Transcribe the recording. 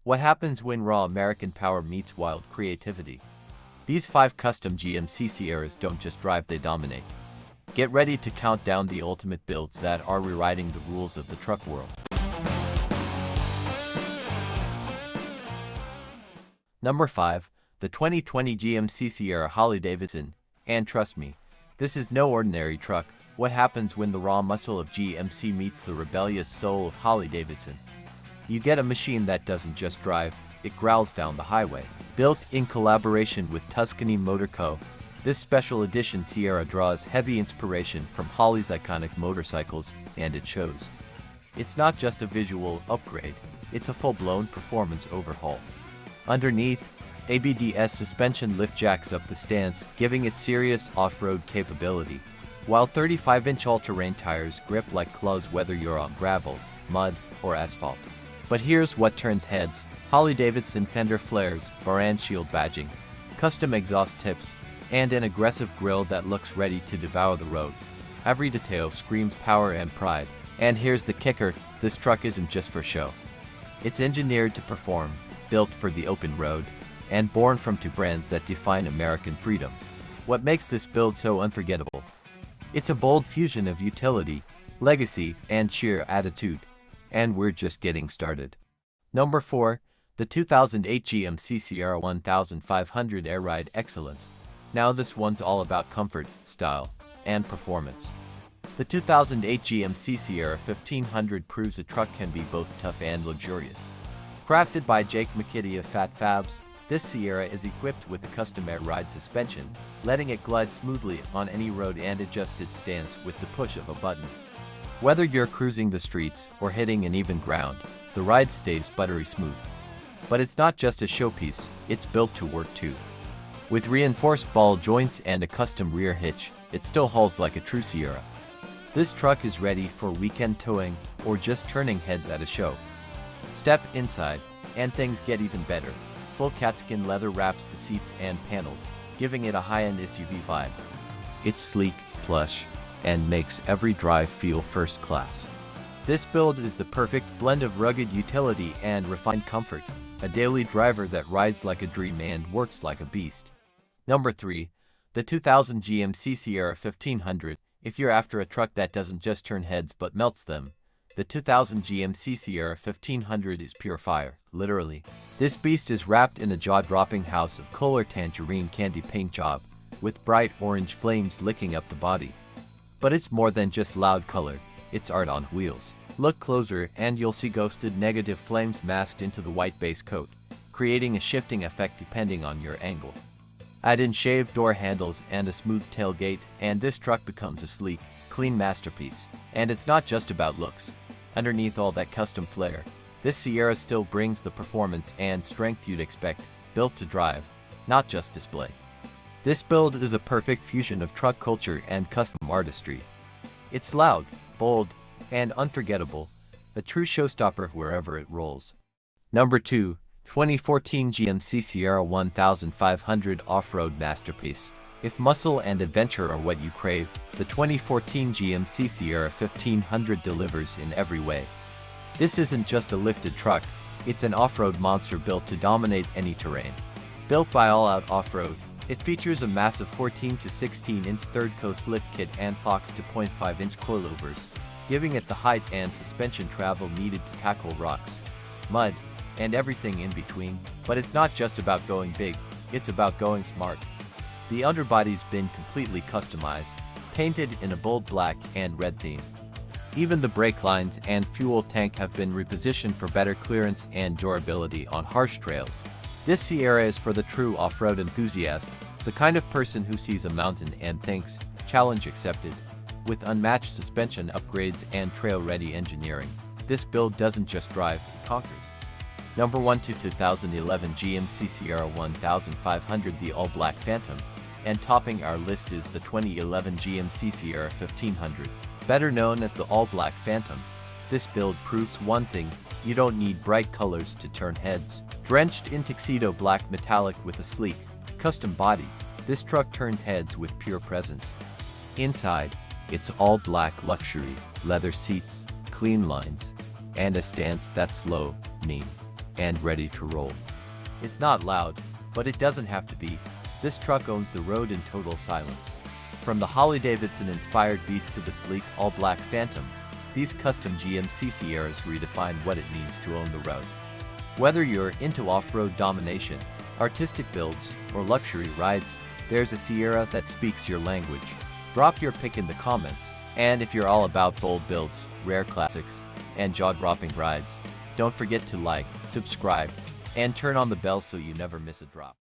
What happens when raw American power meets wild creativity? These 5 custom GMC Sierras don't just drive, they dominate. Get ready to count down the ultimate builds that are rewriting the rules of the truck world. Number 5. The 2020 GMC Sierra Harley-Davidson. And trust me, this is no ordinary truck. What happens when the raw muscle of GMC meets the rebellious soul of Harley-Davidson? You get a machine that doesn't just drive, it growls down the highway. Built in collaboration with Tuscany Motor Co., this special edition Sierra draws heavy inspiration from Harley's iconic motorcycles, and it shows. It's not just a visual upgrade, it's a full-blown performance overhaul. Underneath, ABDS suspension lift jacks up the stance, giving it serious off-road capability, while 35-inch all-terrain tires grip like claws whether you're on gravel, mud, or asphalt. But here's what turns heads: Harley-Davidson fender flares, brand shield badging, custom exhaust tips, and an aggressive grille that looks ready to devour the road. Every detail screams power and pride. And here's the kicker: this truck isn't just for show. It's engineered to perform, built for the open road, and born from 2 brands that define American freedom. What makes this build so unforgettable? It's a bold fusion of utility, legacy, and sheer attitude. And we're just getting started. Number 4. The 2008 GMC Sierra 1500 Air Ride Excellence. Now this one's all about comfort, style, and performance. The 2008 GMC Sierra 1500 proves a truck can be both tough and luxurious. Crafted by Jake McKitty of Fat Fabs, this Sierra is equipped with a custom air ride suspension, letting it glide smoothly on any road and adjust its stance with the push of a button. Whether you're cruising the streets or hitting an even ground, the ride stays buttery smooth. But it's not just a showpiece, it's built to work too. With reinforced ball joints and a custom rear hitch, it still hauls like a true Sierra. This truck is ready for weekend towing or just turning heads at a show. Step inside, and things get even better. Full catskin leather wraps the seats and panels, giving it a high-end SUV vibe. It's sleek, plush, and makes every drive feel first class. This build is the perfect blend of rugged utility and refined comfort, a daily driver that rides like a dream and works like a beast. Number 3. The 2000 GMC Sierra 1500. If you're after a truck that doesn't just turn heads but melts them, the 2000 GMC Sierra 1500 is pure fire, literally. This beast is wrapped in a jaw-dropping house of color tangerine candy paint job, with bright orange flames licking up the body. But it's more than just loud color, it's art on wheels. Look closer and you'll see ghosted negative flames masked into the white base coat, creating a shifting effect depending on your angle. Add in shaved door handles and a smooth tailgate, and this truck becomes a sleek, clean masterpiece. And it's not just about looks. Underneath all that custom flair, this Sierra still brings the performance and strength you'd expect, built to drive, not just display. This build is a perfect fusion of truck culture and custom artistry. It's loud, bold, and unforgettable, a true showstopper wherever it rolls. Number 2. 2014 GMC Sierra 1500 Off-Road Masterpiece. If muscle and adventure are what you crave, the 2014 GMC Sierra 1500 delivers in every way. This isn't just a lifted truck, it's an off-road monster built to dominate any terrain. Built by All Out Off-Road, it features a massive 14 to 16-inch third coast lift kit and Fox 2.5-inch coilovers, giving it the height and suspension travel needed to tackle rocks, mud, and everything in between. But it's not just about going big, it's about going smart. The underbody's been completely customized, painted in a bold black and red theme. Even the brake lines and fuel tank have been repositioned for better clearance and durability on harsh trails. This Sierra is for the true off-road enthusiast, the kind of person who sees a mountain and thinks, challenge accepted. With unmatched suspension upgrades and trail-ready engineering, this build doesn't just drive, it conquers. Number 1 to 2011 GMC Sierra 1500 The All-Black Phantom. And topping our list is the 2011 GMC Sierra 1500, better known as the All-Black Phantom. This build proves one thing: you don't need bright colors to turn heads. Drenched in tuxedo black metallic with a sleek, custom body, this truck turns heads with pure presence. Inside, it's all black luxury, leather seats, clean lines, and a stance that's low, mean, and ready to roll. It's not loud, but it doesn't have to be. This truck owns the road in total silence. From the Harley-Davidson-inspired beast to the sleek, all-black Phantom, these custom GMC Sierras redefine what it means to own the road. Whether you're into off-road domination, artistic builds, or luxury rides, there's a Sierra that speaks your language. Drop your pick in the comments, and if you're all about bold builds, rare classics, and jaw-dropping rides, don't forget to like, subscribe, and turn on the bell so you never miss a drop.